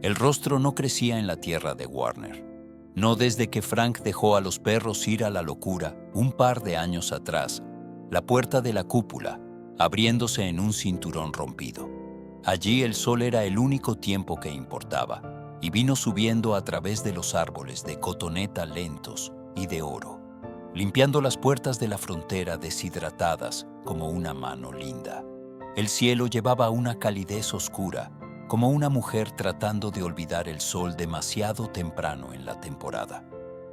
El rostro no crecía en la tierra de Warner. No desde que Frank dejó a los perros ir a la locura un par de años atrás, la puerta de la cúpula, abriéndose en un cinturón rompido. Allí el sol era el único tiempo que importaba, y vino subiendo a través de los árboles de cotoneta lentos y de oro, limpiando las puertas de la frontera deshidratadas como una mano linda. El cielo llevaba una calidez oscura, como una mujer tratando de olvidar el sol demasiado temprano en la temporada.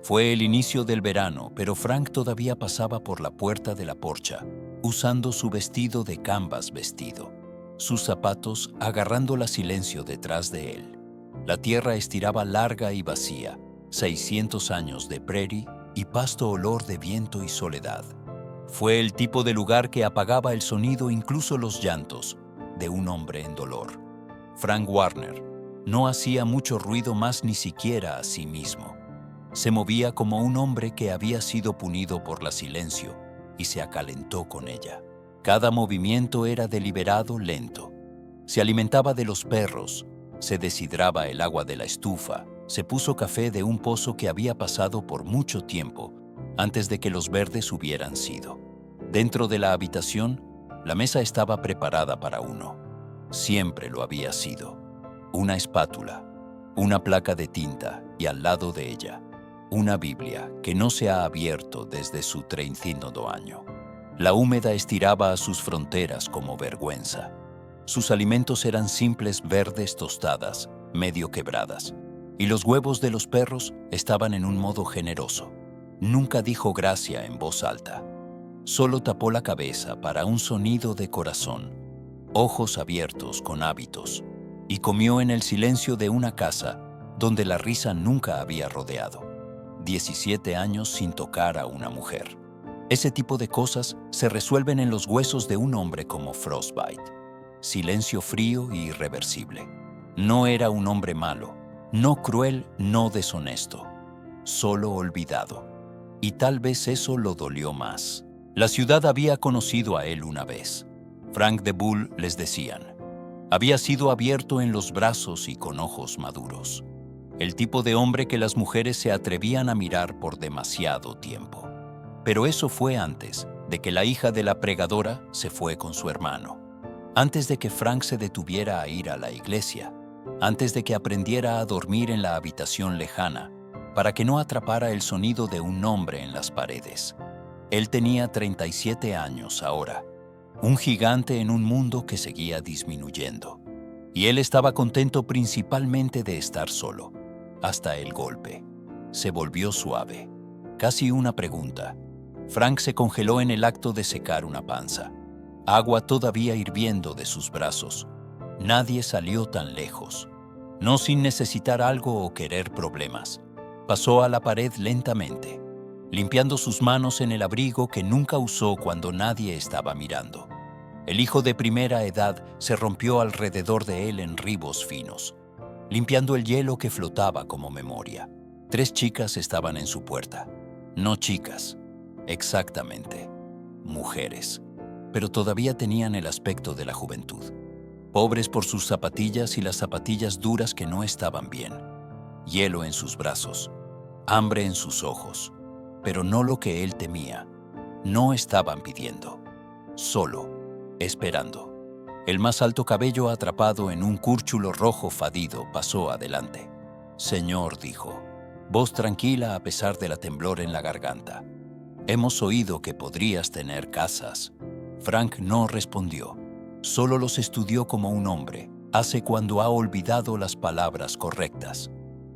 Fue el inicio del verano, pero Frank todavía pasaba por la puerta de la porcha, usando su vestido de canvas vestido, sus zapatos agarrando la silencio detrás de él. La tierra estiraba larga y vacía, 600 años de prairie y pasto olor de viento y soledad. Fue el tipo de lugar que apagaba el sonido, incluso los llantos, de un hombre en dolor. Frank Warner no hacía mucho ruido más, ni siquiera a sí mismo. Se movía como un hombre que había sido punido por la silencio y se acalentó con ella. Cada movimiento era deliberado, lento. Se alimentaba de los perros, se deshidraba el agua de la estufa, se puso café de un pozo que había pasado por mucho tiempo antes de que los verdes hubieran sido. Dentro de la habitación, la mesa estaba preparada para uno. Siempre lo había sido. Una espátula, una placa de tinta y al lado de ella, una Biblia que no se ha abierto desde su 30º año. La húmeda estiraba a sus fronteras como vergüenza. Sus alimentos eran simples verdes tostadas, medio quebradas, y los huevos de los perros estaban en un modo generoso. Nunca dijo gracia en voz alta. Solo tapó la cabeza para un sonido de corazón, ojos abiertos con hábitos, y comió en el silencio de una casa donde la risa nunca había rodeado. 17 años sin tocar a una mujer. Ese tipo de cosas se resuelven en los huesos de un hombre como Frostbite. Silencio frío e irreversible. No era un hombre malo, no cruel, no deshonesto, solo olvidado. Y tal vez eso lo dolió más. La ciudad había conocido a él una vez. Frank the Bull, les decían. Había sido abierto en los brazos y con ojos maduros. El tipo de hombre que las mujeres se atrevían a mirar por demasiado tiempo. Pero eso fue antes de que la hija de la pregadora se fue con su hermano. Antes de que Frank se detuviera a ir a la iglesia. Antes de que aprendiera a dormir en la habitación lejana, para que no atrapara el sonido de un nombre en las paredes. Él tenía 37 años ahora, un gigante en un mundo que seguía disminuyendo. Y él estaba contento principalmente de estar solo, hasta el golpe. Se volvió suave, casi una pregunta. Frank se congeló en el acto de secar una panza. Agua todavía hirviendo de sus brazos. Nadie salió tan lejos. No sin necesitar algo o querer problemas. Pasó a la pared lentamente, limpiando sus manos en el abrigo que nunca usó cuando nadie estaba mirando. El hijo de primera edad se rompió alrededor de él en ribos finos, limpiando el hielo que flotaba como memoria. 3 chicas estaban en su puerta. No chicas, exactamente, mujeres, pero todavía tenían el aspecto de la juventud. Pobres por sus zapatillas y las zapatillas duras que no estaban bien. Hielo en sus brazos, hambre en sus ojos, pero no lo que él temía. No estaban pidiendo, solo esperando. El más alto cabello atrapado en un cúrchulo rojo fadido pasó adelante. Señor, dijo, voz tranquila a pesar de la temblor en la garganta. Hemos oído que podrías tener casas. Frank no respondió. Solo los estudió como un hombre hace cuando ha olvidado las palabras correctas.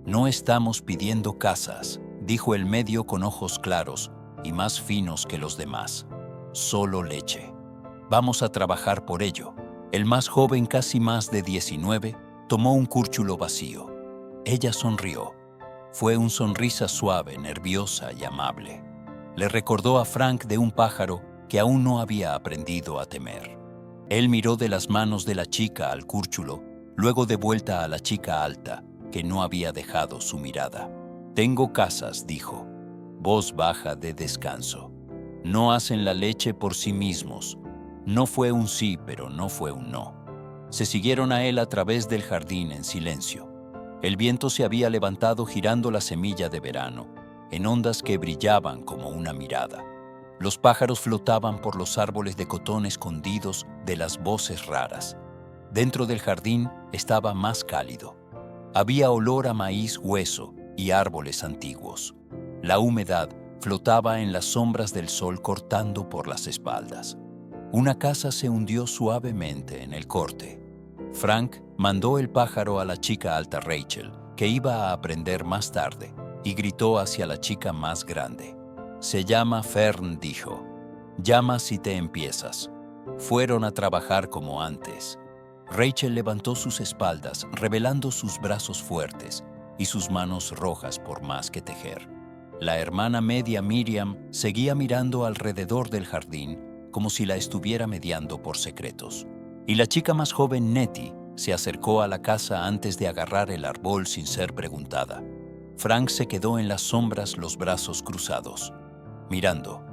No estamos pidiendo casas, dijo el medio con ojos claros y más finos que los demás. Solo leche. Vamos a trabajar por ello. El más joven, casi más de 19, tomó un cúrchulo vacío. Ella sonrió. Fue una sonrisa suave, nerviosa y amable. Le recordó a Frank de un pájaro que aún no había aprendido a temer. Él miró de las manos de la chica al cúrchulo, luego de vuelta a la chica alta, que no había dejado su mirada. Tengo casas, dijo, voz baja de descanso. No hacen la leche por sí mismos. No fue un sí, pero no fue un no. Se siguieron a él a través del jardín en silencio. El viento se había levantado girando la semilla de verano, en ondas que brillaban como una mirada. Los pájaros flotaban por los árboles de cotón escondidos de las voces raras. Dentro del jardín estaba más cálido. Había olor a maíz hueso y árboles antiguos. La humedad flotaba en las sombras del sol cortando por las espaldas. Una casa se hundió suavemente en el corte. Frank mandó el pájaro a la chica alta Rachel, que iba a aprender más tarde, y gritó hacia la chica más grande. «Se llama Fern», dijo. «Llama si te empiezas». Fueron a trabajar como antes. Rachel levantó sus espaldas, revelando sus brazos fuertes y sus manos rojas por más que tejer. La hermana media Miriam seguía mirando alrededor del jardín como si la estuviera mediando por secretos. Y la chica más joven, Nettie, se acercó a la casa antes de agarrar el árbol sin ser preguntada. Frank se quedó en las sombras, los brazos cruzados, mirando.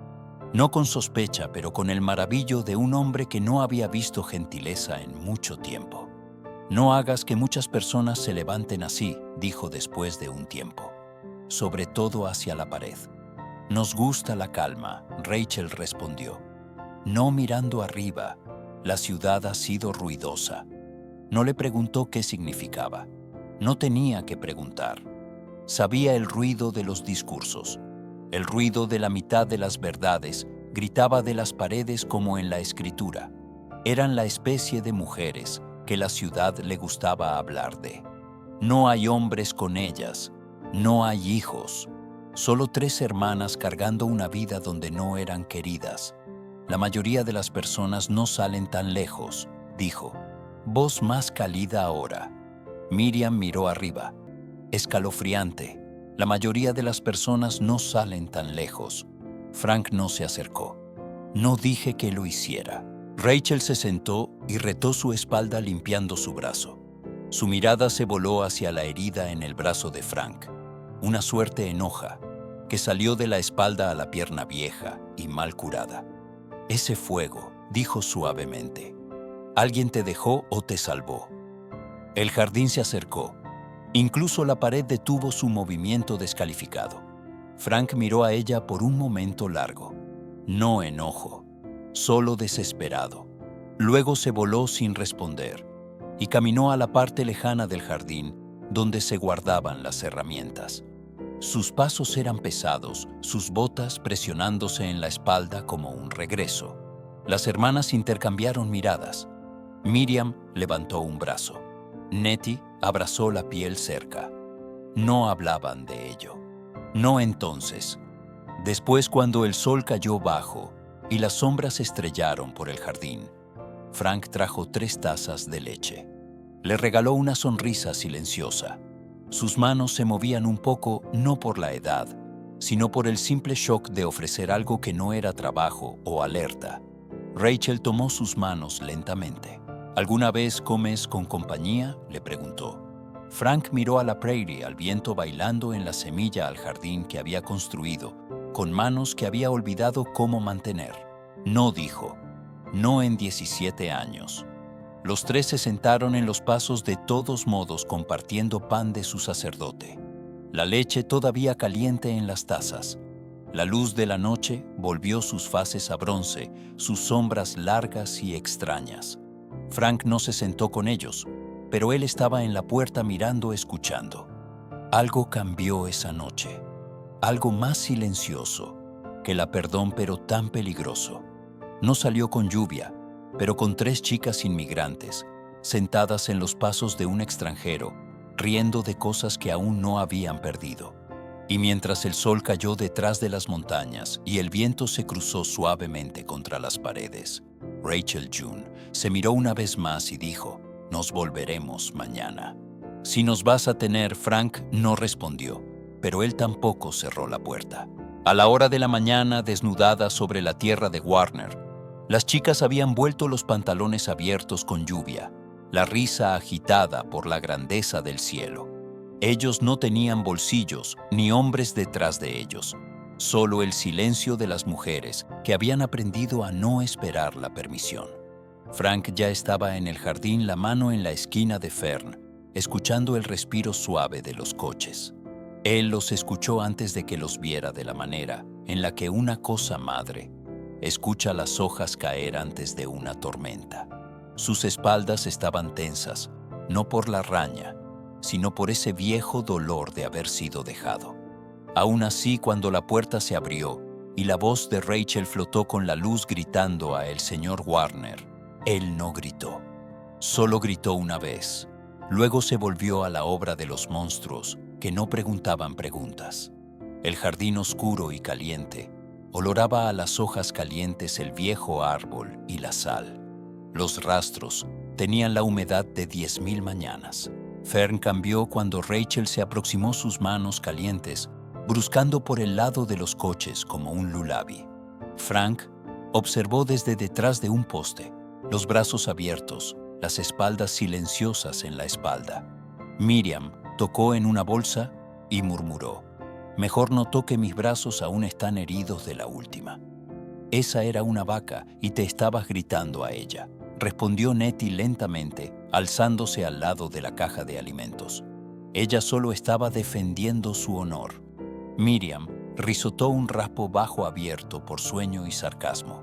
No con sospecha, pero con el maravillo de un hombre que no había visto gentileza en mucho tiempo. «No hagas que muchas personas se levanten así», dijo después de un tiempo. «Sobre todo hacia la pared». «Nos gusta la calma», Rachel respondió. «No mirando arriba. La ciudad ha sido ruidosa». No le preguntó qué significaba. No tenía que preguntar. Sabía el ruido de los discursos. El ruido de la mitad de las verdades gritaba de las paredes como en la escritura. Eran la especie de mujeres que la ciudad le gustaba hablar de. No hay hombres con ellas, no hay hijos, solo 3 hermanas cargando una vida donde no eran queridas. La mayoría de las personas no salen tan lejos, dijo. Voz más cálida ahora. Miriam miró arriba. Escalofriante. La mayoría de las personas no salen tan lejos. Frank no se acercó. No dije que lo hiciera. Rachel se sentó y retó su espalda limpiando su brazo. Su mirada se voló hacia la herida en el brazo de Frank. Una suerte en hoja, que salió de la espalda a la pierna vieja y mal curada. Ese fuego, dijo suavemente. ¿Alguien te dejó o te salvó? El jardín se acercó. Incluso la pared detuvo su movimiento descalificado. Frank miró a ella por un momento largo. No enojo, solo desesperado. Luego se voló sin responder y caminó a la parte lejana del jardín donde se guardaban las herramientas. Sus pasos eran pesados, sus botas presionándose en la espalda como un regreso. Las hermanas intercambiaron miradas. Miriam levantó un brazo. Nettie abrazó la piel cerca. No hablaban de ello. No entonces. Después, cuando el sol cayó bajo y las sombras estrellaron por el jardín, Frank trajo 3 tazas de leche. Le regaló una sonrisa silenciosa. Sus manos se movían un poco, no por la edad, sino por el simple shock de ofrecer algo que no era trabajo o alerta. Rachel tomó sus manos lentamente. ¿Alguna vez comes con compañía?, le preguntó. Frank miró a la prairie, al viento bailando en la semilla al jardín que había construido, con manos que había olvidado cómo mantener. No dijo, no en 17 años. Los 3 se sentaron en los pasos de todos modos compartiendo pan de su sacerdote. La leche todavía caliente en las tazas. La luz de la noche volvió sus faces a bronce, sus sombras largas y extrañas. Frank no se sentó con ellos, pero él estaba en la puerta mirando, escuchando. Algo cambió esa noche. Algo más silencioso que la perdón, pero tan peligroso. No salió con lluvia, pero con 3 chicas inmigrantes, sentadas en los pasos de un extranjero, riendo de cosas que aún no habían perdido. Y mientras el sol cayó detrás de las montañas y el viento se cruzó suavemente contra las paredes, Rachel June se miró una vez más y dijo, «Nos volveremos mañana». «Si nos vas a tener», Frank no respondió, pero él tampoco cerró la puerta. A la hora de la mañana, desnudadas sobre la tierra de Warner, las chicas habían vuelto los pantalones abiertos con lluvia, la risa agitada por la grandeza del cielo. Ellos no tenían bolsillos ni hombres detrás de ellos, solo el silencio de las mujeres que habían aprendido a no esperar la permisión. Frank ya estaba en el jardín, la mano en la esquina de Fern, escuchando el respiro suave de los coches. Él los escuchó antes de que los viera de la manera en la que una cosa madre escucha las hojas caer antes de una tormenta. Sus espaldas estaban tensas, no por la raña, sino por ese viejo dolor de haber sido dejado. Aún así, cuando la puerta se abrió y la voz de Rachel flotó con la luz gritando a el señor Warner, él no gritó. Solo gritó una vez. Luego se volvió a la obra de los monstruos que no preguntaban preguntas. El jardín oscuro y caliente oloraba a las hojas calientes el viejo árbol y la sal. Los rastros tenían la humedad de 10.000 mañanas. Fern cambió cuando Rachel se aproximó sus manos calientes, bruscando por el lado de los coches como un lullaby. Frank observó desde detrás de un poste, los brazos abiertos, las espaldas silenciosas en la espalda. Miriam tocó en una bolsa y murmuró: «Mejor no toque, mis brazos aún están heridos de la última». «Esa era una vaca y te estabas gritando a ella», respondió Nettie lentamente, alzándose al lado de la caja de alimentos. Ella solo estaba defendiendo su honor. Miriam risotó un raspo bajo abierto por sueño y sarcasmo.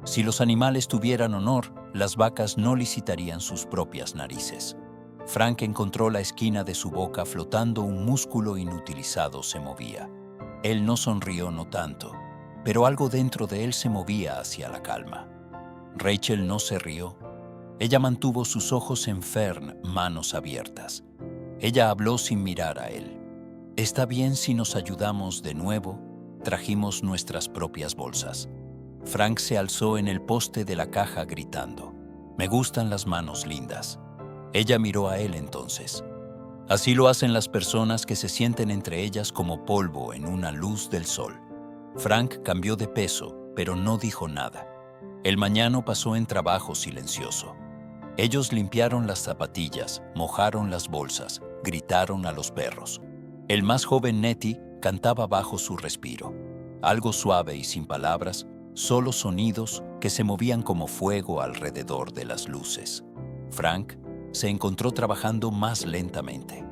Si los animales tuvieran honor, las vacas no licitarían sus propias narices. Frank encontró la esquina de su boca flotando, un músculo inutilizado se movía. Él no sonrió, no tanto, pero algo dentro de él se movía hacia la calma. Rachel no se rió. Ella mantuvo sus ojos en Fern, manos abiertas. Ella habló sin mirar a él. «Está bien si nos ayudamos de nuevo». Trajimos nuestras propias bolsas. Frank se alzó en el poste de la caja gritando: «Me gustan las manos lindas». Ella miró a él entonces. Así lo hacen las personas que se sienten entre ellas como polvo en una luz del sol. Frank cambió de peso, pero no dijo nada. El mañana pasó en trabajo silencioso. Ellos limpiaron las zapatillas, mojaron las bolsas, gritaron a los perros. El más joven Nettie cantaba bajo su respiro, algo suave y sin palabras, solo sonidos que se movían como fuego alrededor de las luces. Frank se encontró trabajando más lentamente.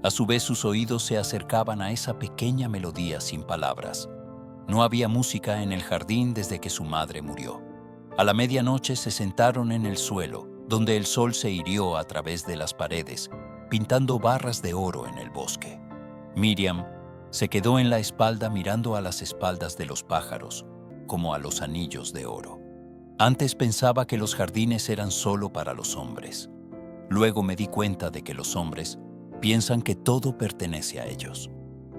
A su vez, sus oídos se acercaban a esa pequeña melodía sin palabras. No había música en el jardín desde que su madre murió. A la medianoche se sentaron en el suelo, donde el sol se hirió a través de las paredes, pintando barras de oro en el bosque. Miriam se quedó en la espalda mirando a las espaldas de los pájaros, como a los anillos de oro. Antes pensaba que los jardines eran solo para los hombres. Luego me di cuenta de que los hombres piensan que todo pertenece a ellos.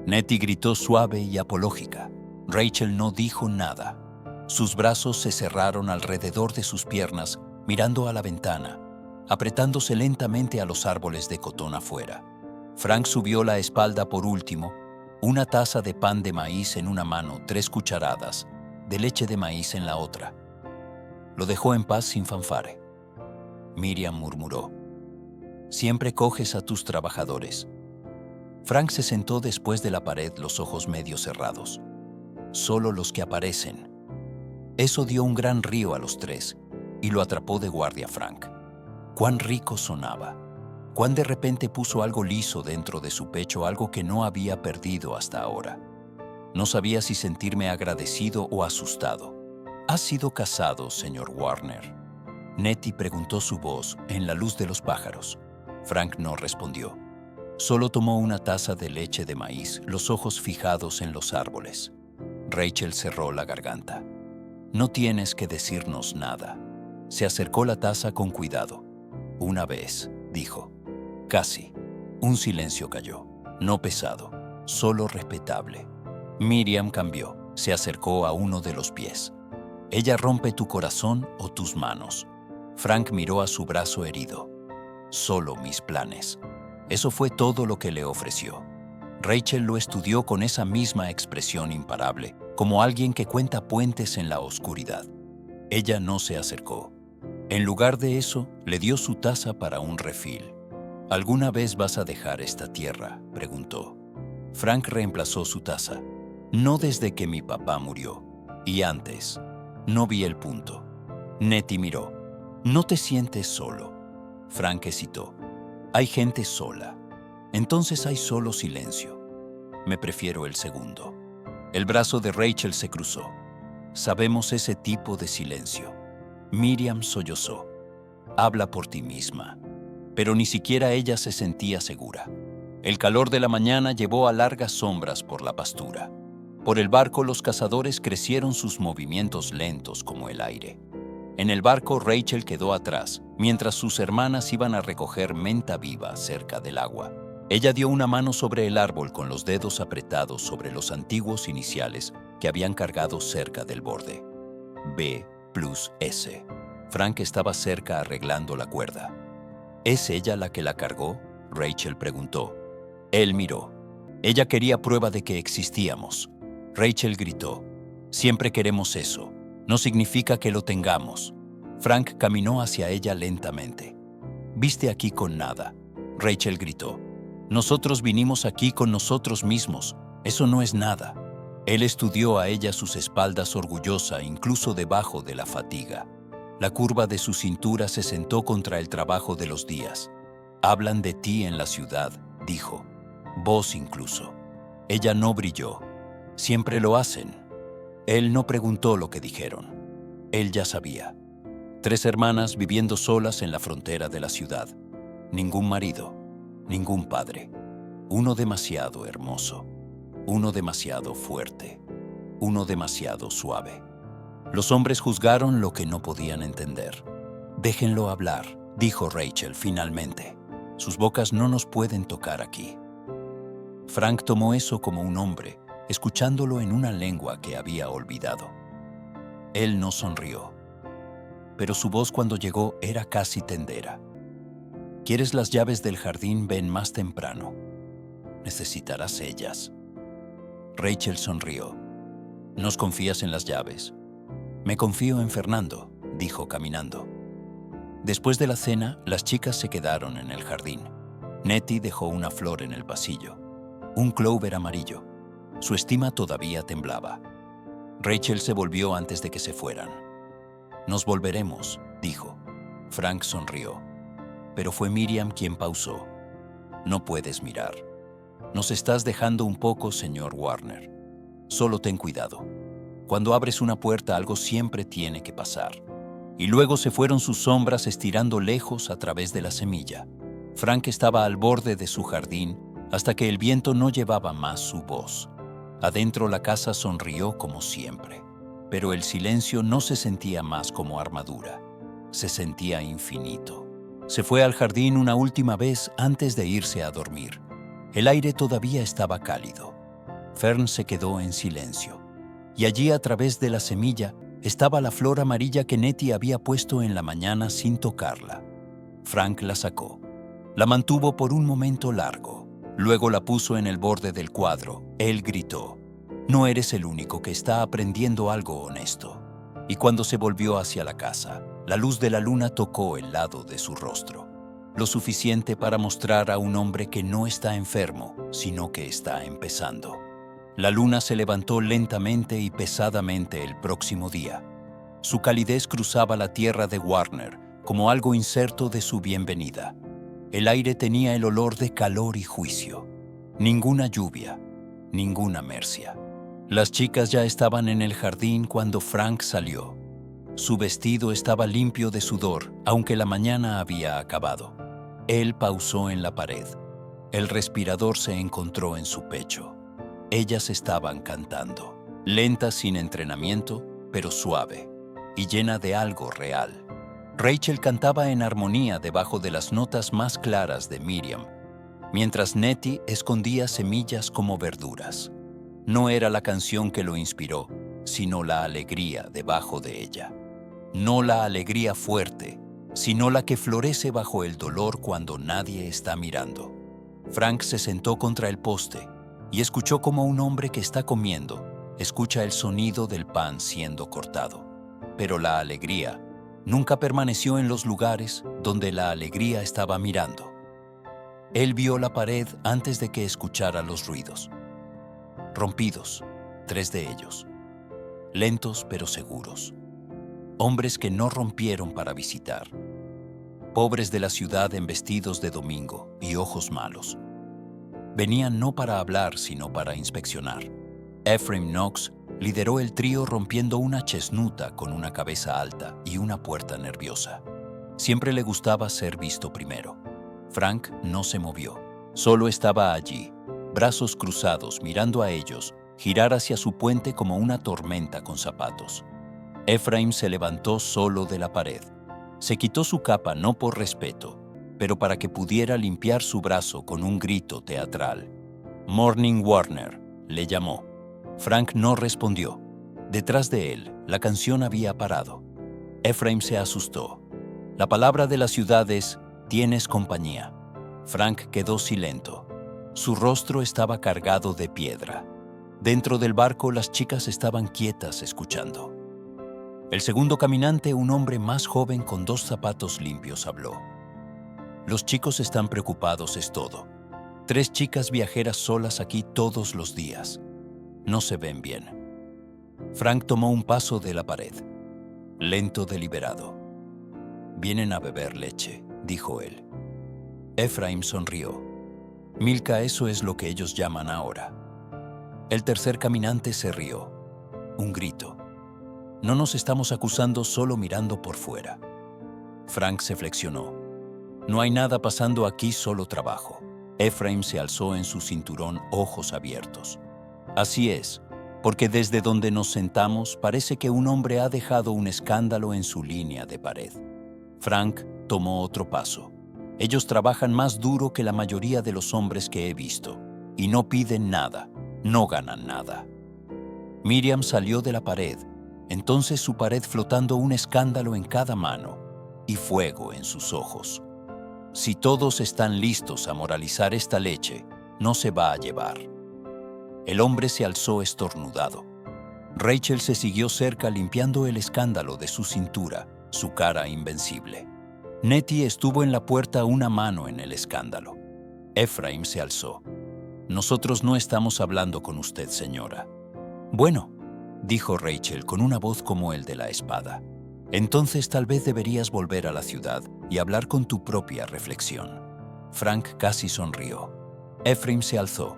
Nettie gritó suave y apológica. Rachel no dijo nada. Sus brazos se cerraron alrededor de sus piernas, mirando a la ventana, apretándose lentamente a los árboles de cotón afuera. Frank subió la espalda por último, una taza de pan de maíz en una mano, 3 cucharadas de leche de maíz en la otra. Lo dejó en paz sin fanfare. Miriam murmuró: «Siempre coges a tus trabajadores». Frank se sentó después de la pared, los ojos medio cerrados. «Solo los que aparecen». Eso dio un gran río a los 3 y lo atrapó de guardia Frank. Cuán rico sonaba. Cuán de repente puso algo liso dentro de su pecho, algo que no había perdido hasta ahora. No sabía si sentirme agradecido o asustado. «¿Has sido casado, señor Warner?». Nettie preguntó, su voz en la luz de los pájaros. Frank no respondió. Solo tomó una taza de leche de maíz, los ojos fijados en los árboles. Rachel cerró la garganta. «No tienes que decirnos nada». Se acercó la taza con cuidado. «Una vez», dijo. Casi. Un silencio cayó. No pesado, solo respetable. Miriam cambió. Se acercó a uno de los pies. «Ella rompe tu corazón o tus manos». Frank miró a su brazo herido. «Solo mis planes». Eso fue todo lo que le ofreció. Rachel lo estudió con esa misma expresión imparable, como alguien que cuenta puentes en la oscuridad. Ella no se acercó. En lugar de eso, le dio su taza para un refil. «¿Alguna vez vas a dejar esta tierra?», preguntó. Frank reemplazó su taza. «No desde que mi papá murió. Y antes. No vi el punto». Nettie miró. «¿No te sientes solo?». Frank hesitó. Hay gente sola. Entonces hay solo silencio. Me prefiero el segundo. El brazo de Rachel se cruzó. Sabemos ese tipo de silencio. Miriam sollozó. Habla por ti misma. Pero ni siquiera ella se sentía segura. El calor de la mañana llevó a largas sombras por la pastura. Por el barco los cazadores crecieron sus movimientos lentos como el aire. En el barco Rachel quedó atrás, mientras sus hermanas iban a recoger menta viva cerca del agua. Ella dio una mano sobre el árbol con los dedos apretados sobre los antiguos iniciales que habían cargado cerca del borde. B+S. Frank estaba cerca arreglando la cuerda. ¿Es ella la que la cargó?, Rachel preguntó. Él miró. Ella quería prueba de que existíamos. Rachel gritó. Siempre queremos eso. No significa que lo tengamos. Frank caminó hacia ella lentamente. «Viste aquí con nada», Rachel gritó. «Nosotros vinimos aquí con nosotros mismos. Eso no es nada». Él estudió a ella sus espaldas orgullosa, incluso debajo de la fatiga. La curva de su cintura se sentó contra el trabajo de los días. «Hablan de ti en la ciudad», dijo. «Vos incluso». Ella no brilló. «Siempre lo hacen». Él no preguntó lo que dijeron. Él ya sabía. 3 hermanas viviendo solas en la frontera de la ciudad. Ningún marido, ningún padre. Uno demasiado hermoso, uno demasiado fuerte, uno demasiado suave. Los hombres juzgaron lo que no podían entender. «Déjenlo hablar», dijo Rachel finalmente. «Sus bocas no nos pueden tocar aquí». Frank tomó eso como un hombre, escuchándolo en una lengua que había olvidado. Él no sonrió, pero su voz cuando llegó era casi tendera. «¿Quieres las llaves del jardín? Ven más temprano. Necesitarás ellas». Rachel sonrió. «¿Nos confías en las llaves?» «Me confío en Fernando», dijo caminando. Después de la cena, las chicas se quedaron en el jardín. Nettie dejó una flor en el pasillo, un clover amarillo. Su estima todavía temblaba. Rachel se volvió antes de que se fueran. «Nos volveremos», dijo. Frank sonrió. Pero fue Miriam quien pausó. «No puedes mirar. Nos estás dejando un poco, señor Warner. Solo ten cuidado. Cuando abres una puerta algo siempre tiene que pasar». Y luego se fueron sus sombras estirando lejos a través de la semilla. Frank estaba al borde de su jardín hasta que el viento no llevaba más su voz. Adentro la casa sonrió como siempre, pero el silencio no se sentía más como armadura. Se sentía infinito. Se fue al jardín una última vez antes de irse a dormir. El aire todavía estaba cálido. Fern se quedó en silencio. Y allí a través de la semilla estaba la flor amarilla que Nettie había puesto en la mañana sin tocarla. Frank la sacó. La mantuvo por un momento largo. Luego la puso en el borde del cuadro. Él gritó: «No eres el único que está aprendiendo algo honesto». Y cuando se volvió hacia la casa, la luz de la luna tocó el lado de su rostro. Lo suficiente para mostrar a un hombre que no está enfermo, sino que está empezando. La luna se levantó lentamente y pesadamente el próximo día. Su calidez cruzaba la tierra de Warner como algo inserto de su bienvenida. El aire tenía el olor de calor y juicio. Ninguna lluvia, ninguna mercia. Las chicas ya estaban en el jardín cuando Frank salió. Su vestido estaba limpio de sudor, aunque la mañana había acabado. Él pausó en la pared. El respirador se encontró en su pecho. Ellas estaban cantando, lenta sin entrenamiento, pero suave, y llena de algo real. Rachel cantaba en armonía debajo de las notas más claras de Miriam, mientras Nettie escondía semillas como verduras. No era la canción que lo inspiró, sino la alegría debajo de ella. No la alegría fuerte, sino la que florece bajo el dolor cuando nadie está mirando. Frank se sentó contra el poste y escuchó como un hombre que está comiendo escucha el sonido del pan siendo cortado. Pero la alegría nunca permaneció en los lugares donde la alegría estaba mirando. Él vio la pared antes de que escuchara los ruidos. Rompidos, 3 de ellos. Lentos pero seguros. Hombres que no rompieron para visitar. pobres de la ciudad en vestidos de domingo y ojos malos. Venían no para hablar, sino para inspeccionar. Ephraim Knox lideró el trío rompiendo una chesnuta con una cabeza alta y una puerta nerviosa. Siempre le gustaba ser visto primero. Frank no se movió. Solo estaba allí, brazos cruzados, mirando a ellos, girar hacia su puente como una tormenta con zapatos. Ephraim se levantó solo de la pared. Se quitó su capa no por respeto, pero para que pudiera limpiar su brazo con un grito teatral. «Morning Warner», le llamó. Frank no respondió. Detrás de él, la canción había parado. Ephraim se asustó. La palabra de la ciudad es «tienes compañía». Frank quedó silente. Su rostro estaba cargado de piedra. Dentro del barco las chicas estaban quietas escuchando. El segundo caminante, un hombre más joven con 2 zapatos limpios, habló. «Los chicos están preocupados, es todo. 3 chicas viajeras solas aquí todos los días. No se ven bien». Frank tomó un paso de la pared. Lento, deliberado. «Vienen a beber leche», dijo él. Ephraim sonrió. «Milka, eso es lo que ellos llaman ahora». El tercer caminante se rió. Un grito. «No nos estamos acusando, solo mirando por fuera». Frank se flexionó. «No hay nada pasando aquí, solo trabajo». Ephraim se alzó en su cinturón, ojos abiertos. «Así es, porque desde donde nos sentamos parece que un hombre ha dejado un escándalo en su línea de pared». Frank tomó otro paso. «Ellos trabajan más duro que la mayoría de los hombres que he visto, y no piden nada, no ganan nada». Miriam salió de la pared, entonces su pared flotando, un escándalo en cada mano y fuego en sus ojos. «Si todos están listos a moralizar esta leche, no se va a llevar». El hombre se alzó estornudado. Rachel se siguió cerca limpiando el escándalo de su cintura, su cara invencible. Nettie estuvo en la puerta, una mano en el escándalo. Ephraim se alzó. «Nosotros no estamos hablando con usted, señora». «Bueno», dijo Rachel con una voz como el de la espada. «Entonces tal vez deberías volver a la ciudad y hablar con tu propia reflexión». Frank casi sonrió. Ephraim se alzó.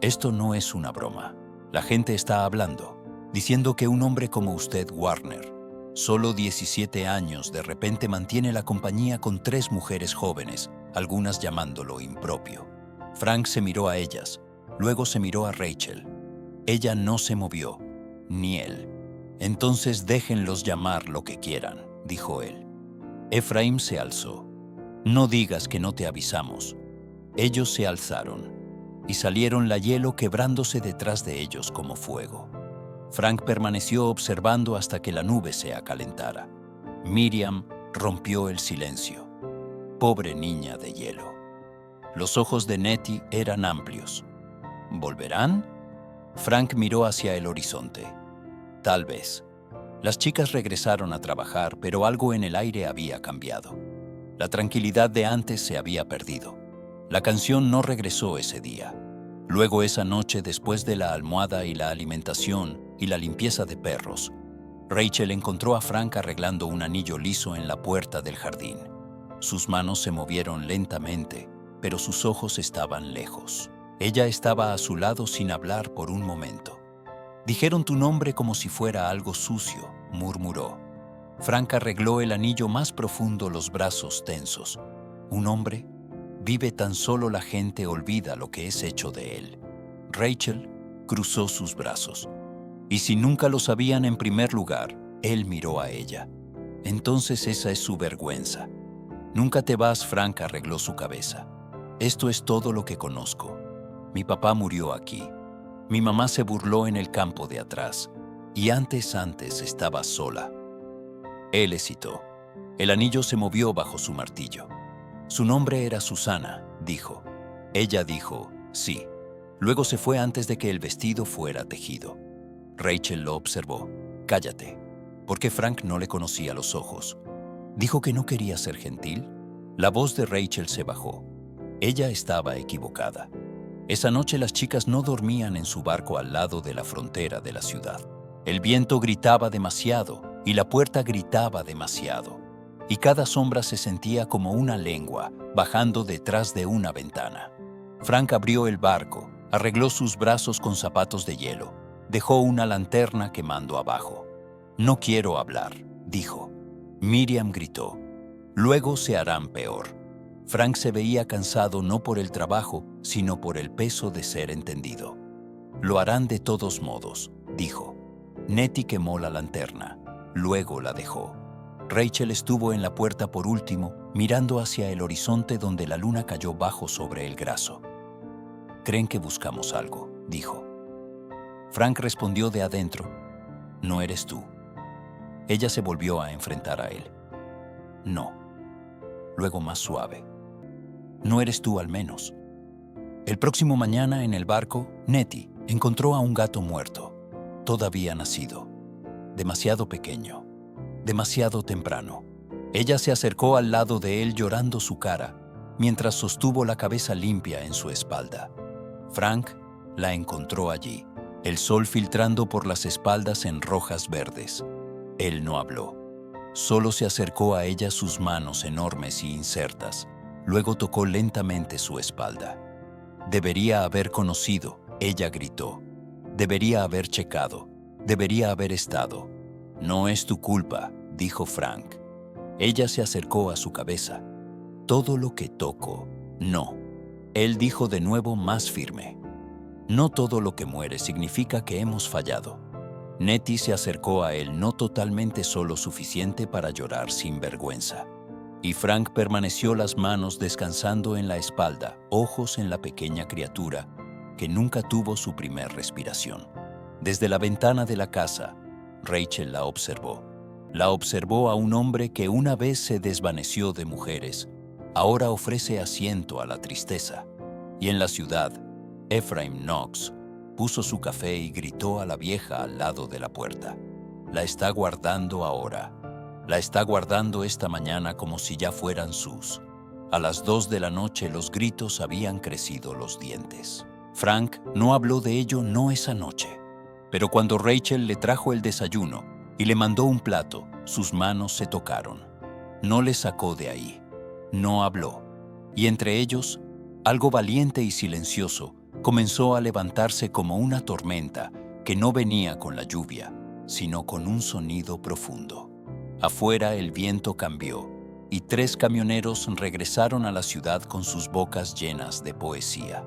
«Esto no es una broma. La gente está hablando, diciendo que un hombre como usted, Warner, solo 17 años, de repente mantiene la compañía con 3 mujeres jóvenes, algunas llamándolo impropio». Frank se miró a ellas, luego se miró a Rachel. Ella no se movió, ni él. «Entonces déjenlos llamar lo que quieran», dijo él. Ephraim se alzó. «No digas que no te avisamos». Ellos se alzaron y salieron, la hielo quebrándose detrás de ellos como fuego. Frank permaneció observando hasta que la nube se acalentara. Miriam rompió el silencio. Pobre niña de hielo. Los ojos de Nettie eran amplios. ¿Volverán? Frank miró hacia el horizonte. Tal vez. Las chicas regresaron a trabajar, pero algo en el aire había cambiado. La tranquilidad de antes se había perdido. La canción no regresó ese día. Luego esa noche, después de la almohada y la alimentación y la limpieza de perros, Rachel encontró a Frank arreglando un anillo liso en la puerta del jardín. Sus manos se movieron lentamente, pero sus ojos estaban lejos. Ella estaba a su lado sin hablar por un momento. «Dijeron tu nombre como si fuera algo sucio», murmuró. Frank arregló el anillo más profundo, los brazos tensos. «¿Un hombre? Vive tan solo, la gente olvida lo que es hecho de él». Rachel cruzó sus brazos. «Y si nunca lo sabían en primer lugar», él miró a ella. «Entonces esa es su vergüenza». «Nunca te vas», Frank arregló su cabeza. «Esto es todo lo que conozco. Mi papá murió aquí. Mi mamá se burló en el campo de atrás. Y antes estaba sola». Él hesitó. El anillo se movió bajo su martillo. «Su nombre era Susana», dijo. Ella dijo, «sí». Luego se fue antes de que el vestido fuera tejido. Rachel lo observó. «Cállate». Porque Frank no le conocía los ojos. ¿Dijo que no quería ser gentil? La voz de Rachel se bajó. Ella estaba equivocada. Esa noche las chicas no dormían en su barco al lado de la frontera de la ciudad. El viento gritaba demasiado y la puerta gritaba demasiado. y cada sombra se sentía como una lengua bajando detrás de una ventana. Frank abrió el barco, arregló sus brazos con zapatos de hielo, dejó una lanterna quemando abajo. «No quiero hablar», dijo. Miriam gritó. «Luego se harán peor». Frank se veía cansado no por el trabajo, sino por el peso de ser entendido. «Lo harán de todos modos», dijo. Nettie quemó la lanterna, luego la dejó. Rachel estuvo en la puerta por último, mirando hacia el horizonte donde la luna cayó bajo sobre el graso. «Creen que buscamos algo», dijo. Frank respondió de adentro. «No eres tú». Ella se volvió a enfrentar a él. «No». Luego más suave. «No eres tú al menos». El próximo mañana en el barco, Nettie encontró a un gato muerto, todavía nacido, demasiado pequeño, demasiado temprano. Ella se acercó al lado de él llorando su cara, mientras sostuvo la cabeza limpia en su espalda. Frank la encontró allí, el sol filtrando por las espaldas en rojas verdes. Él no habló. Solo se acercó a ella sus manos enormes y incertas. Luego tocó lentamente su espalda. «Debería haber conocido», ella gritó. «Debería haber checado. Debería haber estado». «No es tu culpa», dijo Frank. Ella se acercó a su cabeza. «Todo lo que toco, no». Él dijo de nuevo más firme. «No todo lo que muere significa que hemos fallado». Nettie se acercó a él no totalmente solo suficiente para llorar sin vergüenza. Y Frank permaneció las manos descansando en la espalda, ojos en la pequeña criatura que nunca tuvo su primer respiración. Desde la ventana de la casa, Rachel la observó. La observó a un hombre que una vez se desvaneció de mujeres, ahora ofrece asiento a la tristeza. Y en la ciudad, Ephraim Knox puso su café y gritó a la vieja al lado de la puerta. «La está guardando ahora. La está guardando esta mañana como si ya fueran sus». A las 2 de la noche los gritos habían crecido los dientes. Frank no habló de ello no esa noche, pero cuando Rachel le trajo el desayuno y le mandó un plato, sus manos se tocaron. No le sacó de ahí. No habló. Y entre ellos, algo valiente y silencioso comenzó a levantarse como una tormenta que no venía con la lluvia, sino con un sonido profundo. Afuera el viento cambió y 3 camioneros regresaron a la ciudad con sus bocas llenas de poesía.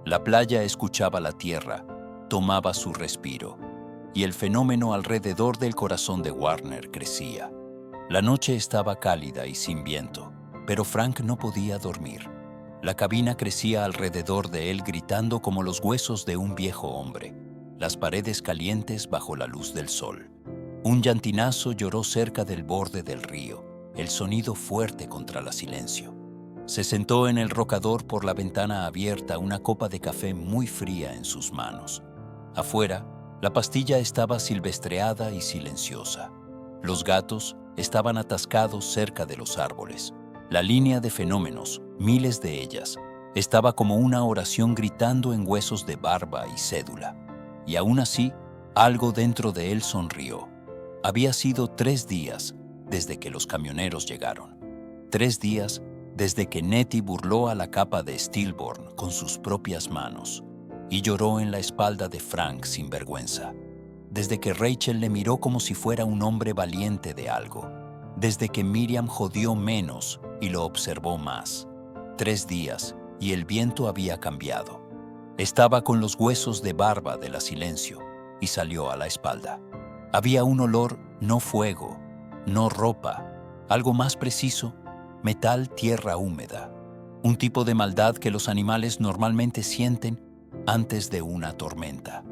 La playa escuchaba la tierra, tomaba su respiro, y el fenómeno alrededor del corazón de Warner crecía. La noche estaba cálida y sin viento, pero Frank no podía dormir. La cabina crecía alrededor de él gritando como los huesos de un viejo hombre, las paredes calientes bajo la luz del sol. Un llantinazo lloró cerca del borde del río, el sonido fuerte contra el silencio. Se sentó en el rocador por la ventana abierta, una copa de café muy fría en sus manos. Afuera, la pastilla estaba silvestreada y silenciosa. Los gatos estaban atascados cerca de los árboles. La línea de fenómenos, miles de ellas, estaba como una oración gritando en huesos de barba y cédula. Y aún así, algo dentro de él sonrió. Había sido 3 días desde que los camioneros llegaron. 3 días desde que Nettie burló a la capa de Stillborn con sus propias manos y lloró en la espalda de Frank sin vergüenza. Desde que Rachel le miró como si fuera un hombre valiente de algo. Desde que Miriam jodió menos y lo observó más. 3 días y el viento había cambiado. Estaba con los huesos de barba del silencio y salió a la espalda. Había un olor, no fuego, no ropa, algo más preciso, metal, tierra húmeda. Un tipo de maldad que los animales normalmente sienten antes de una tormenta.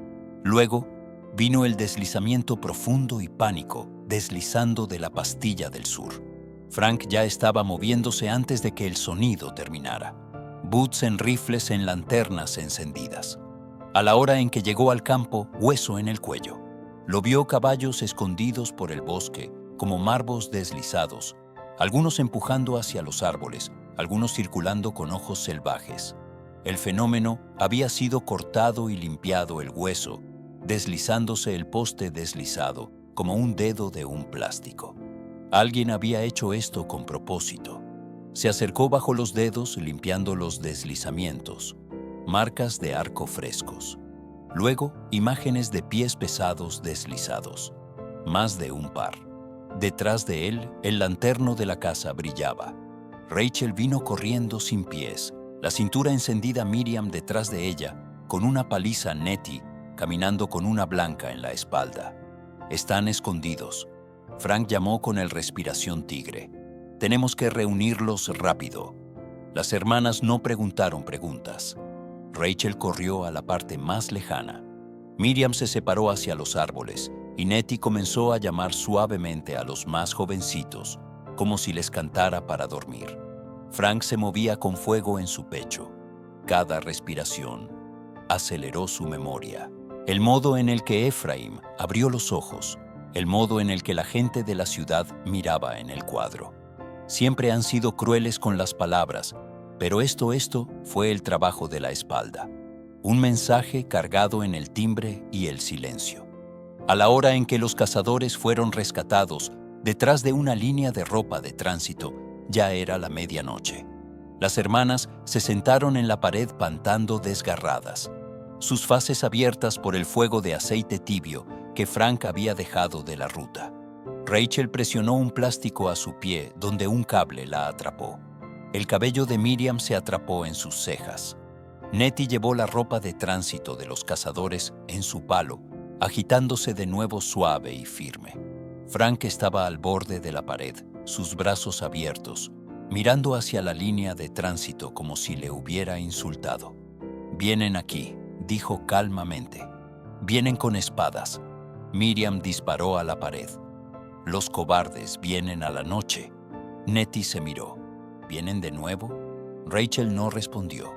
Luego vino el deslizamiento profundo y pánico, deslizando de la pastilla del sur. Frank ya estaba moviéndose antes de que el sonido terminara. Boots en rifles en lanternas encendidas. A la hora en que llegó al campo, hueso en el cuello. Lo vio caballos escondidos por el bosque, como marbos deslizados, algunos empujando hacia los árboles, algunos circulando con ojos salvajes. El fenómeno había sido cortado y limpiado el hueso, deslizándose el poste deslizado, como un dedo de un plástico. Alguien había hecho esto con propósito. Se acercó bajo los dedos limpiando los deslizamientos, marcas de arco frescos. Luego, imágenes de pies pesados deslizados, más de un par. Detrás de él, el lanterno de la casa brillaba. Rachel vino corriendo sin pies, la cintura encendida Miriam detrás de ella, con una paliza Nettie, caminando con una blanca en la espalda. Están escondidos. Frank llamó con el respiración tigre. Tenemos que reunirlos rápido. Las hermanas no preguntaron preguntas. Rachel corrió a la parte más lejana. Miriam se separó hacia los árboles y Nettie comenzó a llamar suavemente a los más jovencitos, como si les cantara para dormir. Frank se movía con fuego en su pecho. Cada respiración aceleró su memoria. El modo en el que Ephraim abrió los ojos, el modo en el que la gente de la ciudad miraba en el cuadro. Siempre han sido crueles con las palabras, pero esto fue el trabajo de la espalda. Un mensaje cargado en el timbre y el silencio. A la hora en que los cazadores fueron rescatados, detrás de una línea de ropa de tránsito, ya era la medianoche. Las hermanas se sentaron en la pared pantando desgarradas, sus faces abiertas por el fuego de aceite tibio que Frank había dejado de la ruta. Rachel presionó un plástico a su pie donde un cable la atrapó. El cabello de Miriam se atrapó en sus cejas. Nettie llevó la ropa de tránsito de los cazadores en su palo, agitándose de nuevo suave y firme. Frank estaba al borde de la pared, sus brazos abiertos, mirando hacia la línea de tránsito como si le hubiera insultado. «Vienen aquí», dijo calmamente. «Vienen con espadas». Miriam disparó a la pared. «Los cobardes vienen a la noche». Nettie se miró. «¿Vienen de nuevo?» Rachel no respondió.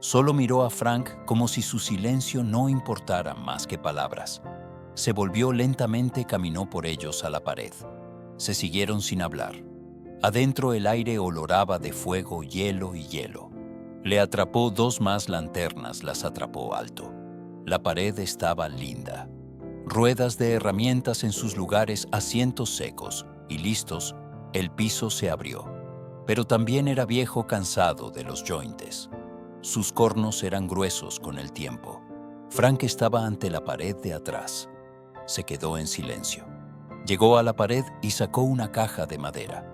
Solo miró a Frank como si su silencio no importara más que palabras. Se volvió lentamente y caminó por ellos a la pared. Se siguieron sin hablar. Adentro el aire oloraba de fuego, hielo y hielo. Le atrapó 2 más lanternas, las atrapó alto. La pared estaba linda. Ruedas de herramientas en sus lugares, asientos secos y listos, el piso se abrió. Pero también era viejo, cansado de los jointes. Sus cornos eran gruesos con el tiempo. Frank estaba ante la pared de atrás. Se quedó en silencio. Llegó a la pared y sacó una caja de madera.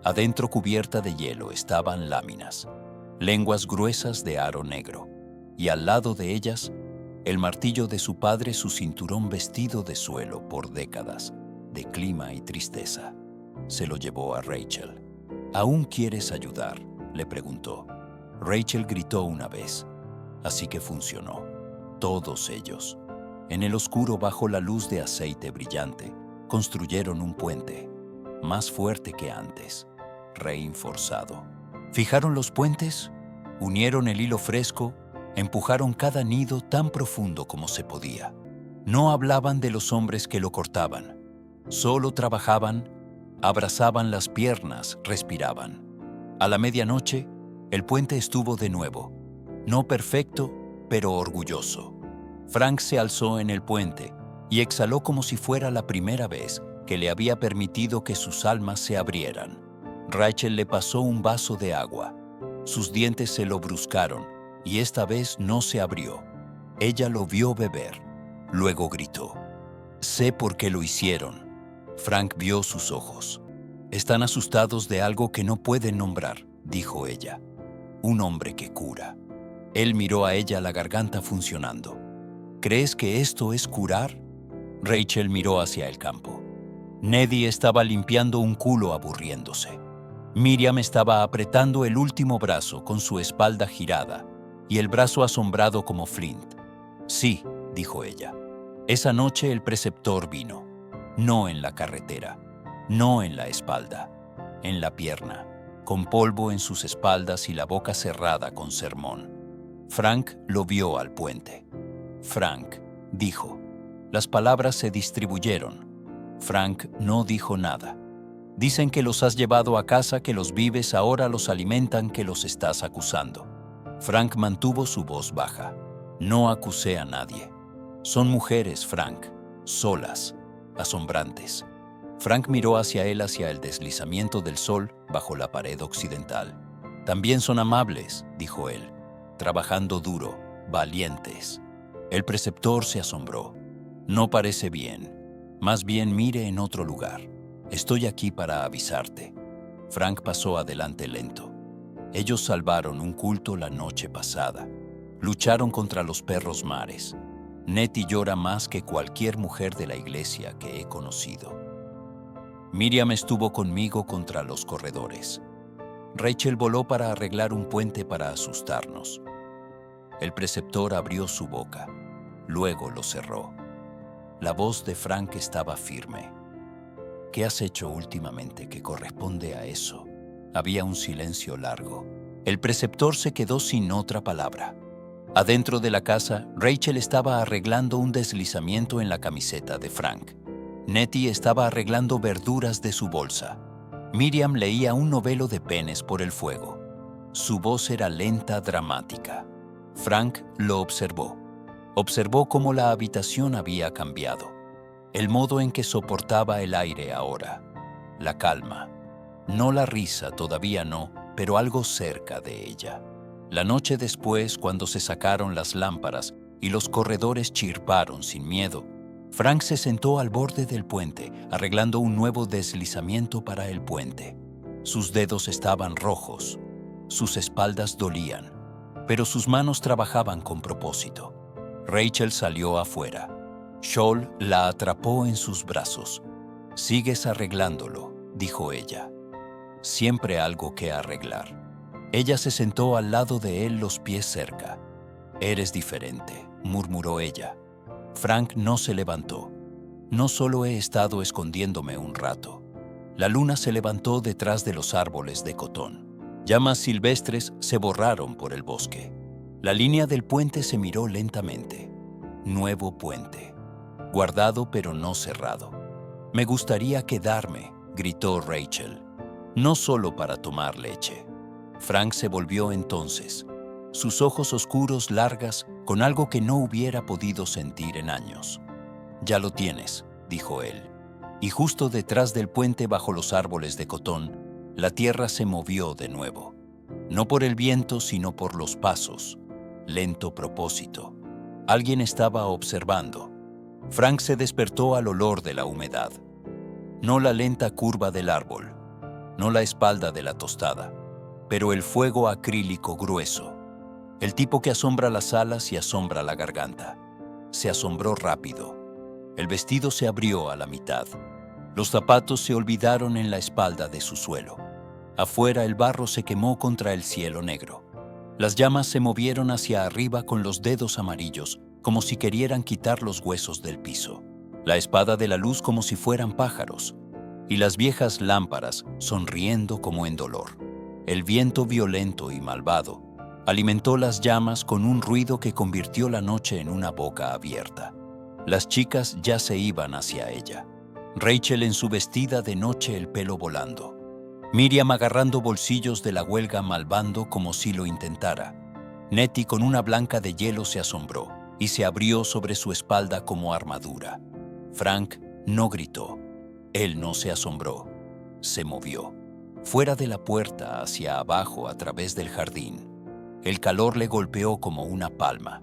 Adentro, cubierta de hielo, estaban láminas, lenguas gruesas de aro negro, y al lado de ellas, el martillo de su padre, su cinturón vestido de suelo por décadas, de clima y tristeza. Se lo llevó a Rachel. «¿Aún quieres ayudar?», le preguntó. Rachel gritó una vez. Así que funcionó. Todos ellos. En el oscuro, bajo la luz de aceite brillante, construyeron un puente, más fuerte que antes, reforzado. ¿Fijaron los puentes? Unieron el hilo fresco, empujaron cada nido tan profundo como se podía. No hablaban de los hombres que lo cortaban. Solo trabajaban, abrazaban las piernas, respiraban. A la medianoche, el puente estuvo de nuevo. No perfecto, pero orgulloso. Frank se alzó en el puente y exhaló como si fuera la primera vez que le había permitido que sus almas se abrieran. Rachel le pasó un vaso de agua. Sus dientes se lo bruscaron y esta vez no se abrió. Ella lo vio beber. Luego gritó. «Sé por qué lo hicieron». Frank vio sus ojos. «Están asustados de algo que no pueden nombrar», dijo ella. «Un hombre que cura». Él miró a ella, la garganta funcionando. «¿Crees que esto es curar?» Rachel miró hacia el campo. Nettie estaba limpiando un culo aburriéndose. Miriam estaba apretando el último brazo con su espalda girada y el brazo asombrado como Flint. «Sí», dijo ella. «Esa noche el preceptor vino. No en la carretera, no en la espalda, en la pierna, con polvo en sus espaldas y la boca cerrada con sermón». Frank lo vio al puente. «Frank», dijo. Las palabras se distribuyeron. Frank no dijo nada. «Dicen que los has llevado a casa, que los vives, ahora los alimentan, que los estás acusando». Frank mantuvo su voz baja. «No acusé a nadie. Son mujeres, Frank, solas, asombrantes». Frank miró hacia él hacia el deslizamiento del sol bajo la pared occidental. «También son amables», dijo él, «trabajando duro, valientes». El preceptor se asombró. «No parece bien. Más bien mire en otro lugar. Estoy aquí para avisarte». Frank pasó adelante lento. Ellos salvaron un culto la noche pasada. Lucharon contra los perros mares. Nettie llora más que cualquier mujer de la iglesia que he conocido. Miriam estuvo conmigo contra los corredores. Rachel voló para arreglar un puente para asustarnos. El preceptor abrió su boca. Luego lo cerró. La voz de Frank estaba firme. «¿Qué has hecho últimamente que corresponde a eso?» Había un silencio largo. El preceptor se quedó sin otra palabra. Adentro de la casa, Rachel estaba arreglando un deslizamiento en la camiseta de Frank. Nettie estaba arreglando verduras de su bolsa. Miriam leía un novelo de penes por el fuego. Su voz era lenta, dramática. Frank lo observó. Observó cómo la habitación había cambiado. El modo en que soportaba el aire ahora. La calma. No la risa, todavía no, pero algo cerca de ella. La noche después, cuando se sacaron las lámparas y los corredores chirparon sin miedo, Frank se sentó al borde del puente, arreglando un nuevo deslizamiento para el puente. Sus dedos estaban rojos, sus espaldas dolían, pero sus manos trabajaban con propósito. Rachel salió afuera. Shaul la atrapó en sus brazos. «Sigues arreglándolo», dijo ella. «Siempre algo que arreglar». Ella se sentó al lado de él, los pies cerca. «Eres diferente», murmuró ella. Frank no se levantó. «No solo he estado escondiéndome un rato». La luna se levantó detrás de los árboles de cotón. Llamas silvestres se borraron por el bosque. La línea del puente se miró lentamente. Nuevo puente. Guardado pero no cerrado. «Me gustaría quedarme», gritó Rachel. «No solo para tomar leche». Frank se volvió entonces. Sus ojos oscuros, largas, con algo que no hubiera podido sentir en años. «Ya lo tienes», dijo él. Y justo detrás del puente, bajo los árboles de cotón, la tierra se movió de nuevo. No por el viento, sino por los pasos. Lento propósito. Alguien estaba observando. Frank se despertó al olor de la humedad. No la lenta curva del árbol, no la espalda de la tostada, pero el fuego acrílico grueso. El tipo que asombra las alas y asombra la garganta. Se asombró rápido. El vestido se abrió a la mitad. Los zapatos se olvidaron en la espalda de su suelo. Afuera el barro se quemó contra el cielo negro. Las llamas se movieron hacia arriba con los dedos amarillos, como si querieran quitar los huesos del piso. La espada de la luz como si fueran pájaros. Y las viejas lámparas sonriendo como en dolor. El viento violento y malvado alimentó las llamas con un ruido que convirtió la noche en una boca abierta. Las chicas ya se iban hacia ella. Rachel en su vestida de noche, el pelo volando. Miriam agarrando bolsillos de la huelga, malvando como si lo intentara. Nettie con una blanca de hielo se asombró y se abrió sobre su espalda como armadura. Frank no gritó. Él no se asombró. Se movió. Fuera de la puerta, hacia abajo, a través del jardín. El calor le golpeó como una palma.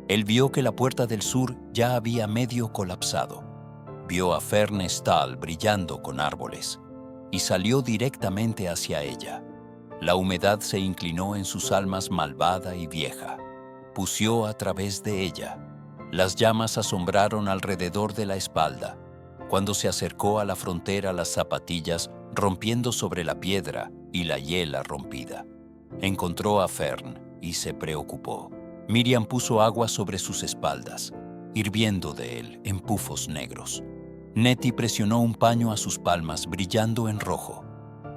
Él vio que la puerta del sur ya había medio colapsado. Vio a Fern Stahl brillando con árboles y salió directamente hacia ella. La humedad se inclinó en sus almas malvada y vieja. Pusió a través de ella. Las llamas asombraron alrededor de la espalda. Cuando se acercó a la frontera, las zapatillas rompiendo sobre la piedra y la hiela rompida. Encontró a Fern y se preocupó. Miriam puso agua sobre sus espaldas, hirviendo de él en pufos negros. Nettie presionó un paño a sus palmas, brillando en rojo.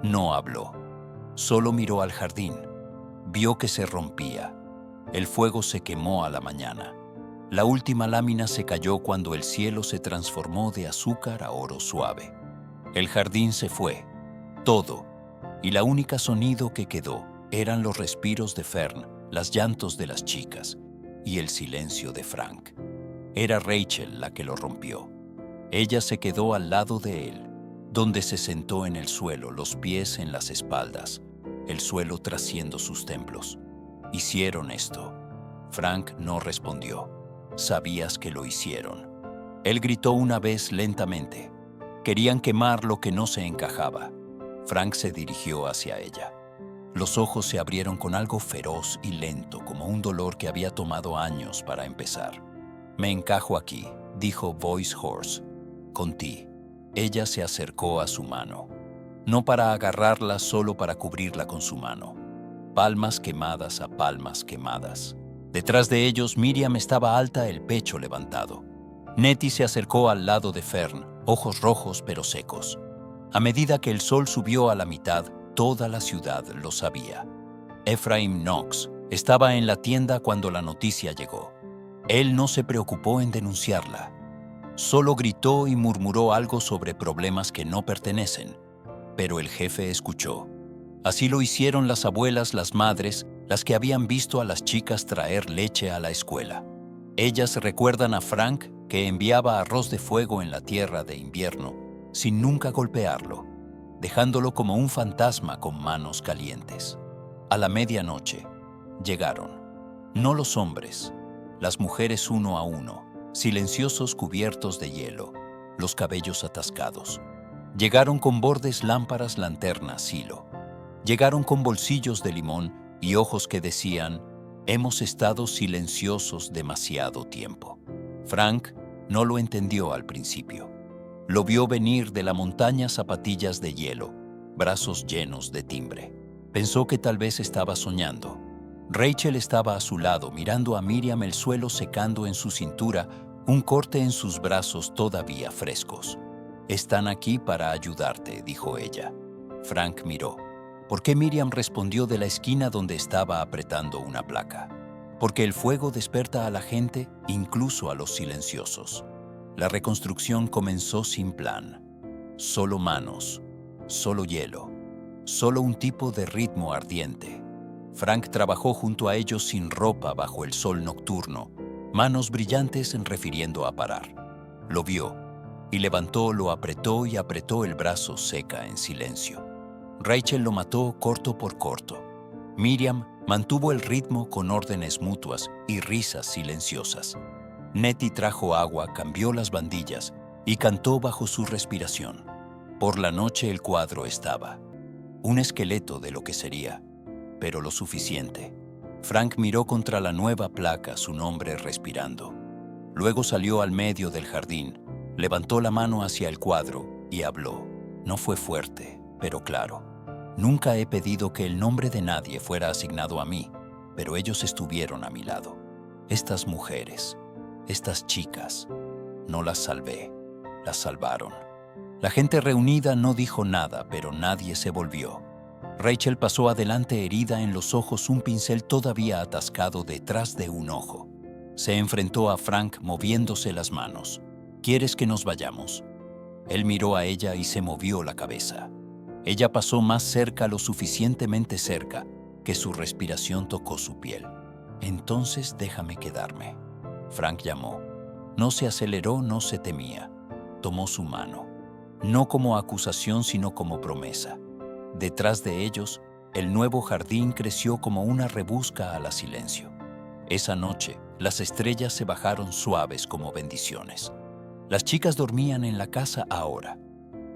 No habló. Solo miró al jardín. Vio que se rompía. El fuego se quemó a la mañana. La última lámina se cayó cuando el cielo se transformó de azúcar a oro suave. El jardín se fue. Todo. Y la única sonido que quedó eran los respiros de Fern, las llantos de las chicas y el silencio de Frank. Era Rachel la que lo rompió. Ella se quedó al lado de él. donde se sentó en el suelo, los pies en las espaldas, el suelo trasciendo sus templos. Hicieron esto. Frank no respondió. Sabías que lo hicieron. Él gritó una vez lentamente. Querían quemar lo que no se encajaba. Frank se dirigió hacia ella. Los ojos se abrieron con algo feroz y lento, como un dolor que había tomado años para empezar. Me encajo aquí, dijo Voice Hoarse, con ti. Ella se acercó a su mano. No para agarrarla, solo para cubrirla con su mano. Palmas quemadas a palmas quemadas. Detrás de ellos, Miriam estaba alta, el pecho levantado. Nettie se acercó al lado de Fern, ojos rojos pero secos. A medida que el sol subió a la mitad, toda la ciudad lo sabía. Ephraim Knox estaba en la tienda cuando la noticia llegó. Él no se preocupó en denunciarla. Solo gritó y murmuró algo sobre problemas que no pertenecen. Pero el jefe escuchó. Así lo hicieron las abuelas, las madres, las que habían visto a las chicas traer leche a la escuela. Ellas recuerdan a Frank, que enviaba arroz de fuego en la tierra de invierno, sin nunca golpearlo, dejándolo como un fantasma con manos calientes. A la medianoche, llegaron. No los hombres, las mujeres uno a uno, silenciosos cubiertos de hielo, los cabellos atascados. Llegaron con bordes, lámparas, lanternas, hilo. Llegaron con bolsillos de limón y ojos que decían, hemos estado silenciosos demasiado tiempo. Frank no lo entendió al principio. Lo vio venir de la montaña, zapatillas de hielo, brazos llenos de timbre. Pensó que tal vez estaba soñando. Rachel estaba a su lado, mirando a Miriam, el suelo secando en su cintura, un corte en sus brazos todavía frescos. Están aquí para ayudarte, dijo ella. Frank miró. ¿Por qué Miriam respondió de la esquina donde estaba apretando una placa? Porque el fuego desperta a la gente, incluso a los silenciosos. La reconstrucción comenzó sin plan. Solo manos, solo hielo, solo un tipo de ritmo ardiente. Frank trabajó junto a ellos sin ropa bajo el sol nocturno, manos brillantes refiriendo a parar. Lo vio y levantó, lo apretó y apretó el brazo seca en silencio. Rachel lo mató corto por corto. Miriam mantuvo el ritmo con órdenes mutuas y risas silenciosas. Nettie trajo agua, cambió las bandillas y cantó bajo su respiración. Por la noche el cuadro estaba. Un esqueleto de lo que sería, pero lo suficiente. Frank miró contra la nueva placa su nombre respirando. Luego salió al medio del jardín, levantó la mano hacia el cuadro y habló. No fue fuerte, pero claro. Nunca he pedido que el nombre de nadie fuera asignado a mí, pero ellos estuvieron a mi lado. Estas mujeres, estas chicas, no las salvé, las salvaron. La gente reunida no dijo nada, pero nadie se volvió. Rachel pasó adelante, herida en los ojos, un pincel todavía atascado detrás de un ojo. Se enfrentó a Frank moviéndose las manos. ¿Quieres que nos vayamos? Él miró a ella y se movió la cabeza. Ella pasó más cerca, lo suficientemente cerca, que su respiración tocó su piel. Entonces déjame quedarme. Frank llamó. No se aceleró, no se temía. Tomó su mano. No como acusación, sino como promesa. Detrás de ellos, el nuevo jardín creció como una rebusca al silencio. Esa noche, las estrellas se bajaron suaves como bendiciones. Las chicas dormían en la casa ahora.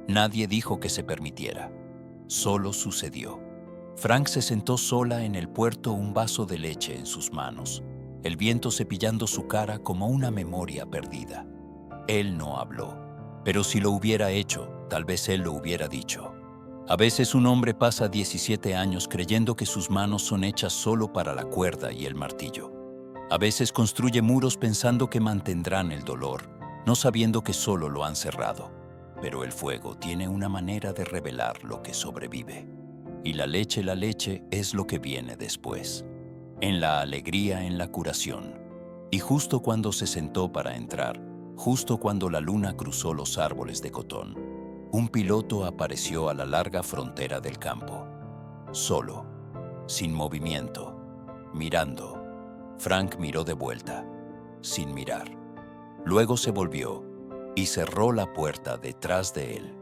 Nadie dijo que se permitiera. Solo sucedió. Frank se sentó sola en el puerto, un vaso de leche en sus manos, el viento cepillando su cara como una memoria perdida. Él no habló, pero si lo hubiera hecho, tal vez él lo hubiera dicho. A veces un hombre pasa 17 años creyendo que sus manos son hechas solo para la cuerda y el martillo. A veces construye muros pensando que mantendrán el dolor, no sabiendo que solo lo han cerrado. Pero el fuego tiene una manera de revelar lo que sobrevive. Y la leche es lo que viene después. En la alegría, en la curación. Y justo cuando se sentó para entrar, justo cuando la luna cruzó los árboles de cotón, un piloto apareció a la larga frontera del campo. Solo, sin movimiento, mirando. Frank miró de vuelta, sin mirar. Luego se volvió y cerró la puerta detrás de él.